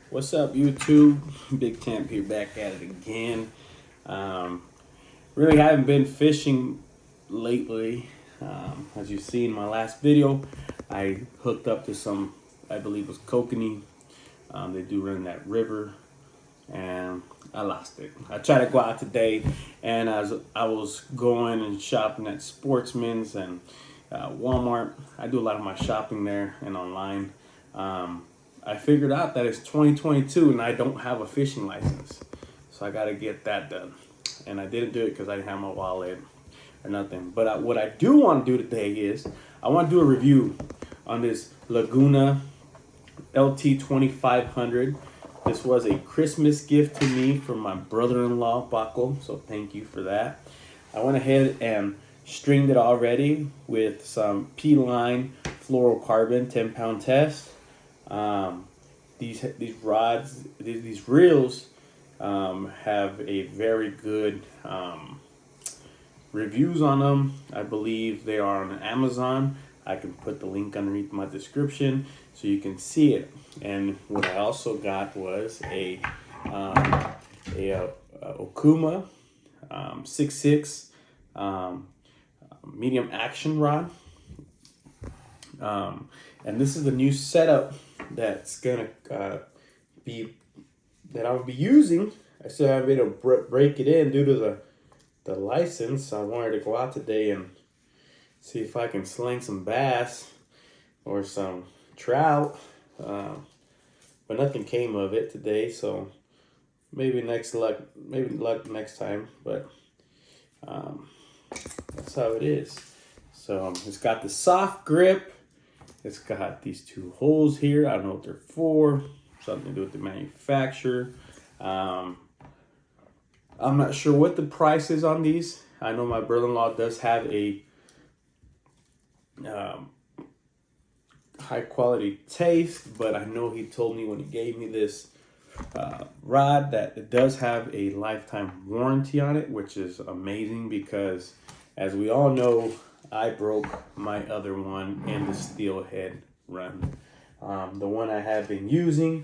What's up, YouTube? Big Champ here, back at it again. Really haven't been fishing lately. As you see in my last video, I hooked up to some, I believe it was kokanee. They do run in that river, and I lost it. I tried to go out today, and as I was going and shopping at Sportsman's and Walmart, I do a lot of my shopping there and online. I figured out that it's 2022 and I don't have a fishing license. So I got to get that done. And I didn't do it because I didn't have my wallet or nothing. But what I do want to do today is I want to do a review on this Laguna LT 2500. This was a Christmas gift to me from my brother-in-law, Paco. So thank you for that. I went ahead and stringed it already with some P-line fluorocarbon 10-pound test. These rods, these reels, have a very good reviews on them. I believe they are on Amazon. I can put the link underneath my description so you can see it. And what I also got was a Okuma 6.6 medium action rod. And this is the new setup that's gonna I'll be using. I still haven't been able to break it in due to the license. I wanted to go out today and see if I can sling some bass or some trout, but nothing came of it today. So maybe luck next time. But that's how it is. So it's got the soft grip. It's got these two holes here. I don't know what they're for. Something to do with the manufacturer. I'm not sure what the price is on these. I know my brother-in-law does have a high quality taste, but I know he told me when he gave me this rod that it does have a lifetime warranty on it, which is amazing because, as we all know, I broke my other one in the steelhead run. The one I have been using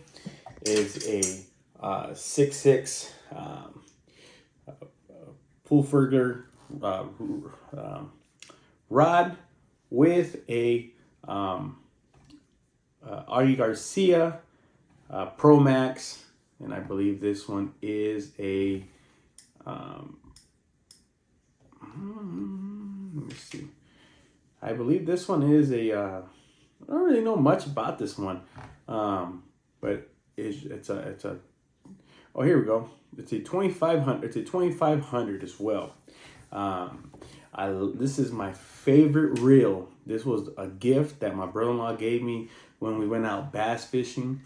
is a 6.6 pflueger rod with a Garcia Pro Max, and I believe this one is a let me see. I believe this one is a I don't really know much about this one, but it's a oh, here we go. It's a 2500. It's a 2500 as well. This is my favorite reel. This was a gift that my brother-in-law gave me when we went out bass fishing.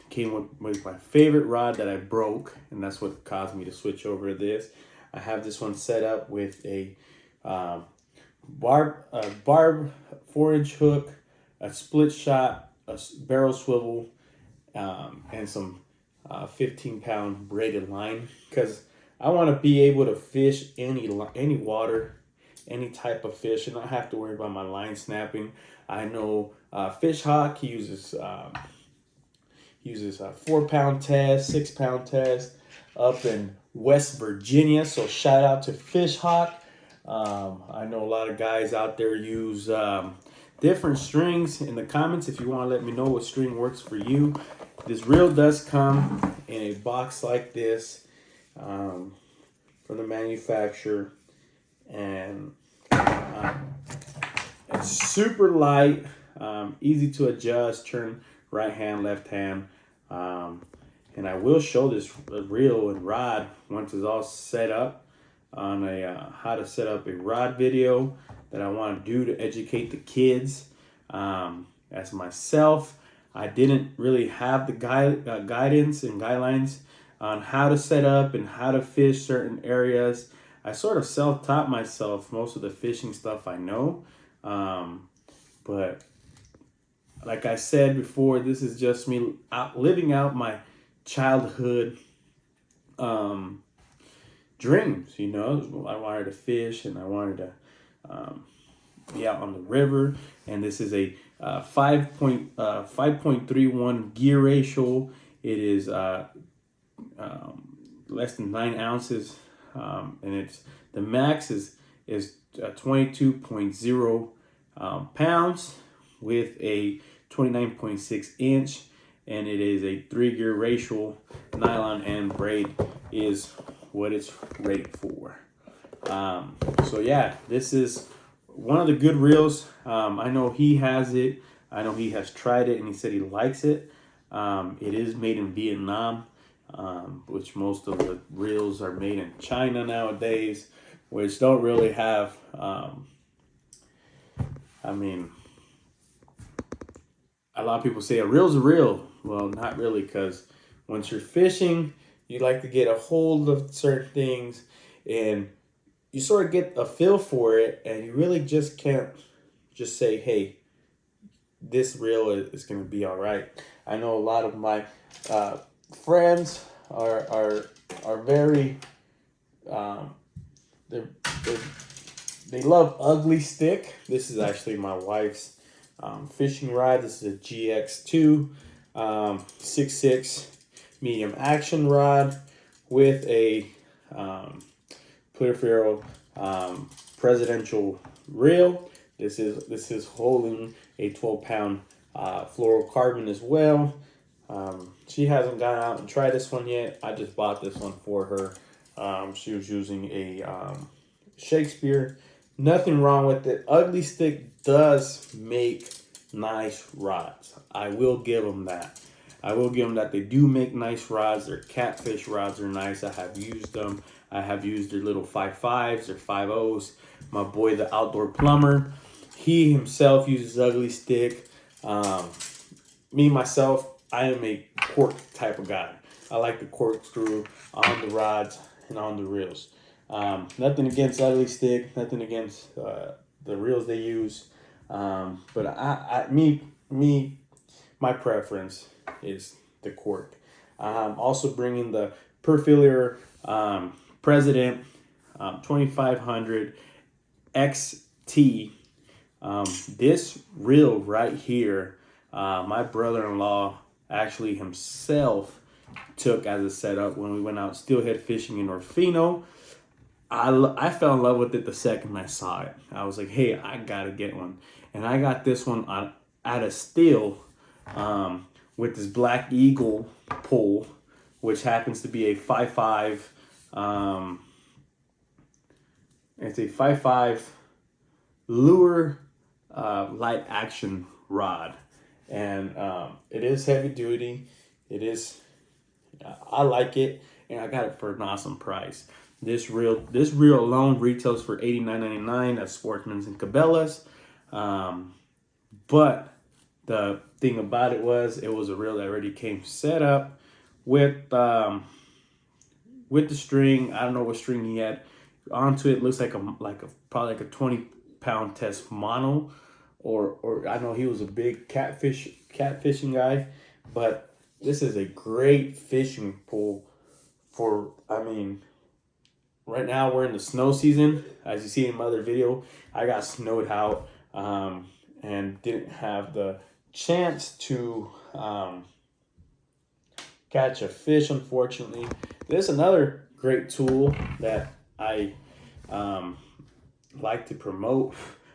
Came with my favorite rod that I broke, and that's what caused me to switch over to this. I have this one set up with a barb 4-inch hook, a split shot, a barrel swivel, and some 15-pound braided line, because I want to be able to fish any water, any type of fish, and not have to worry about my line snapping. I know Fish Hawk uses a 4-pound test, 6-pound test up in West Virginia. So shout out to Fish Hawk. I know a lot of guys out there use different strings. In the comments, if you want to let me know what string works for you. This reel does come in a box like this from the manufacturer, and it's super light, easy to adjust, turn right hand, left hand, and I will show this reel and rod once it's all set up on a how to set up a rod video that I want to do to educate the kids. As myself, I didn't really have the guidance and guidelines on how to set up and how to fish certain areas. I sort of self-taught myself most of the fishing stuff I know, but like I said before, this is just me living out my childhood dreams. You know, I wanted to fish and I wanted to be out on the river, and this is a 5.31 gear ratio. It is less than 9 ounces, and it's the max is 22.0 pounds with a 29.6 inch, and it is a 3-gear ratio. Nylon and braid is what it's rated for. So yeah, this is one of the good reels. I know he has it. I know he has tried it and he said he likes it. It is made in Vietnam, which most of the reels are made in China nowadays, which don't really have, I mean, a lot of people say a reel's a reel. Well, not really, because once you're fishing, you like to get a hold of certain things and you sort of get a feel for it, and you really just can't just say, hey, this reel is going to be all right. I know a lot of my friends are very, they love uglystick. This is actually my wife's fishing rod. This is a GX2 6.6 medium action rod with a pflueger presidential reel. This is holding a 12-pound fluorocarbon as well. She hasn't gone out and tried this one yet. I just bought this one for her. She was using a Shakespeare. Nothing wrong with it. Uglystick does make nice rods. I will give them that. I will give them that. They do make nice rods. Their catfish rods are nice. I have used them. I have used their little 5.5s, their 5.0s. My boy, the outdoor plumber, he himself uses Uglystick. Me, myself, I am a cork type of guy. I like the corkscrew on the rods and on the reels. Nothing against Uglystick, nothing against the reels they use. But my preference is the cork. Also bringing the pflueger President 2500 XT. This reel right here, my brother-in-law actually himself took as a setup when we went out steelhead fishing in Orfino. I fell in love with it the second I saw it. I was like, hey, I gotta get one. And I got this one at a steel with this Black Eagle pole, which happens to be a 5.5. It's a 5.5 lure light action rod, and it is heavy duty. It is, I like it, and I got it for an awesome price. This reel alone retails for $89.99 at Sportsman's and Cabela's. But the thing about it was a reel that already came set up with the string. I don't know what string he had onto it. Looks like probably like a 20-pound test mono, or I know he was a big catfishing guy. But this is a great fishing pole for, I mean, right now we're in the snow season. As you see in my other video, I got snowed out and didn't have the chance to catch a fish, unfortunately. This is another great tool that I like to promote.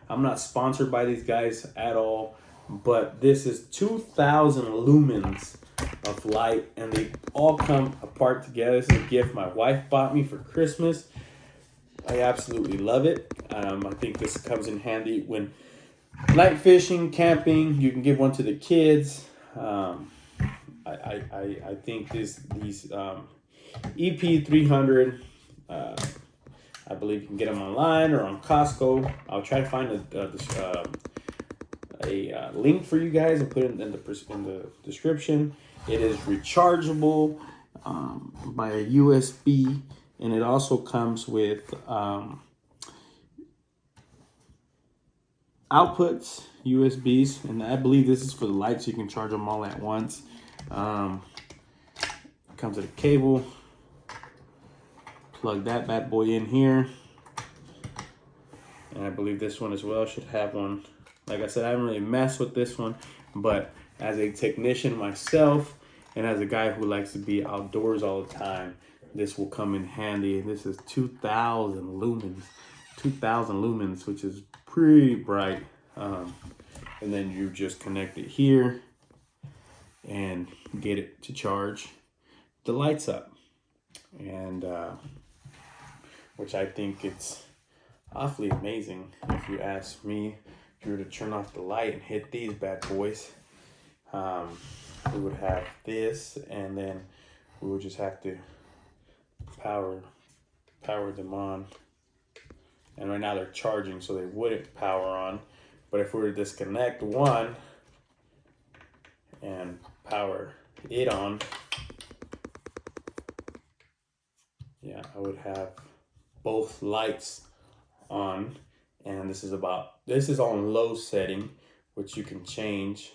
I'm not sponsored by these guys at all, but this is 2,000 lumens of light, and they all come apart together. This is a gift my wife bought me for Christmas. I absolutely love it. I think this comes in handy when night fishing, camping. You can give one to the kids. I think these EP300. I believe you can get them online or on Costco. I'll try to find a link for you guys and put it in the description. It is rechargeable by a USB, and it also comes with outputs, USBs, and I believe this is for the light, so you can charge them all at once. Comes with a cable. Plug that bad boy in here, and I believe this one as well should have one. Like I said, I haven't really messed with this one, but as a technician myself, And as a guy who likes to be outdoors all the time, this will come in handy. This is 2000 lumens, 2000 lumens, which is pretty bright. And then you just connect it here and get it to charge the lights up. And which I think it's awfully amazing. If you ask me, if you were to turn off the light and hit these bad boys, we would have this, and then we would just have to power them on. And right now they're charging, so they wouldn't power on. But if we were to disconnect one and power it on, yeah, I would have both lights on. And this is on low setting, which you can change.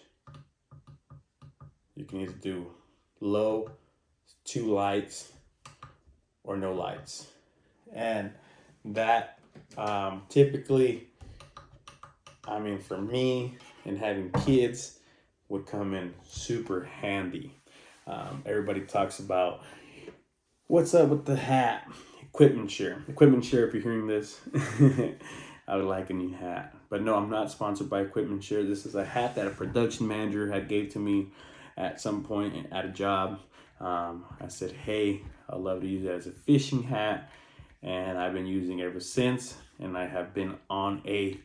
You can either do low, 2 lights, or no lights. And that typically, I mean, for me and having kids, would come in super handy. Everybody talks about, what's up with the hat? Equipment share. Equipment share, if you're hearing this, I would like a new hat. But no, I'm not sponsored by Equipment Share. This is a hat that a production manager had gave to me at some point at a job. I said, hey, I'd love to use it as a fishing hat. And I've been using it ever since. And I have been on a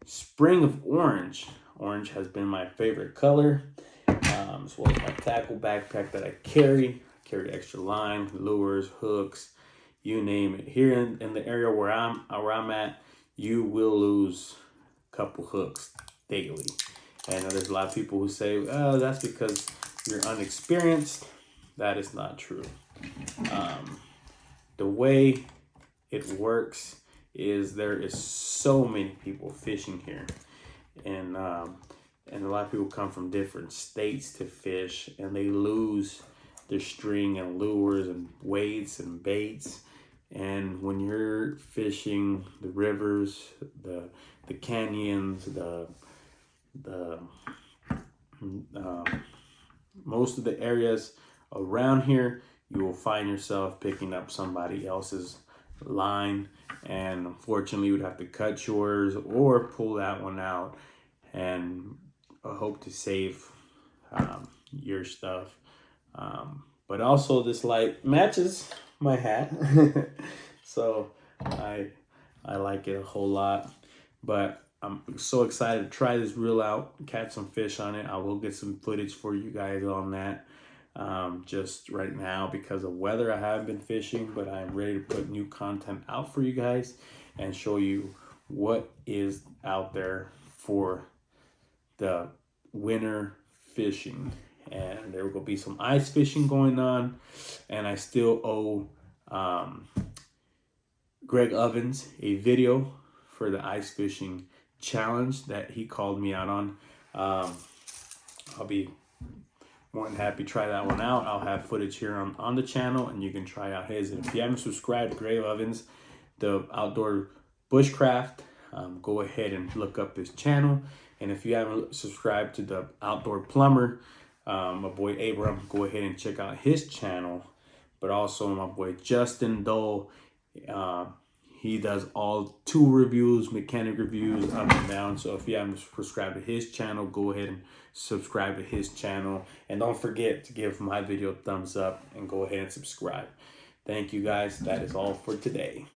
spring of orange. Orange has been my favorite color, as well as my tackle backpack that I carry. I carry extra line, lures, hooks, you name it. Here in the area where I'm at, you will lose a couple hooks daily. And there's a lot of people who say, oh, that's because you're unexperienced. That is not true. The way it works is there is so many people fishing here. And a lot of people come from different states to fish, and they lose their string and lures and weights and baits. And when you're fishing the rivers, the canyons, the most of the areas around here, you will find yourself picking up somebody else's line, and unfortunately you would have to cut yours or pull that one out and hope to save your stuff. But also this light matches my hat, so I like it a whole lot. But I'm so excited to try this reel out, catch some fish on it. I will get some footage for you guys on that. Just right now, because of weather, I haven't been fishing, but I'm ready to put new content out for you guys and show you what is out there for the winter fishing. And there will be some ice fishing going on, and I still owe Greg Ovens a video for the ice fishing challenge that he called me out on. I'll be more than happy to try that one out. I'll have footage here on the channel, and you can try out his. And if you haven't subscribed to Greg Ovens, the outdoor bushcraft, go ahead and look up his channel. And if you haven't subscribed to the outdoor plumber, my boy Abram, go ahead and check out his channel. But also my boy Justin Dole, he does all tool reviews, mechanic reviews, up and down. So if you haven't subscribed to his channel, go ahead and subscribe to his channel. And don't forget to give my video a thumbs up and go ahead and subscribe. Thank you guys. That is all for today.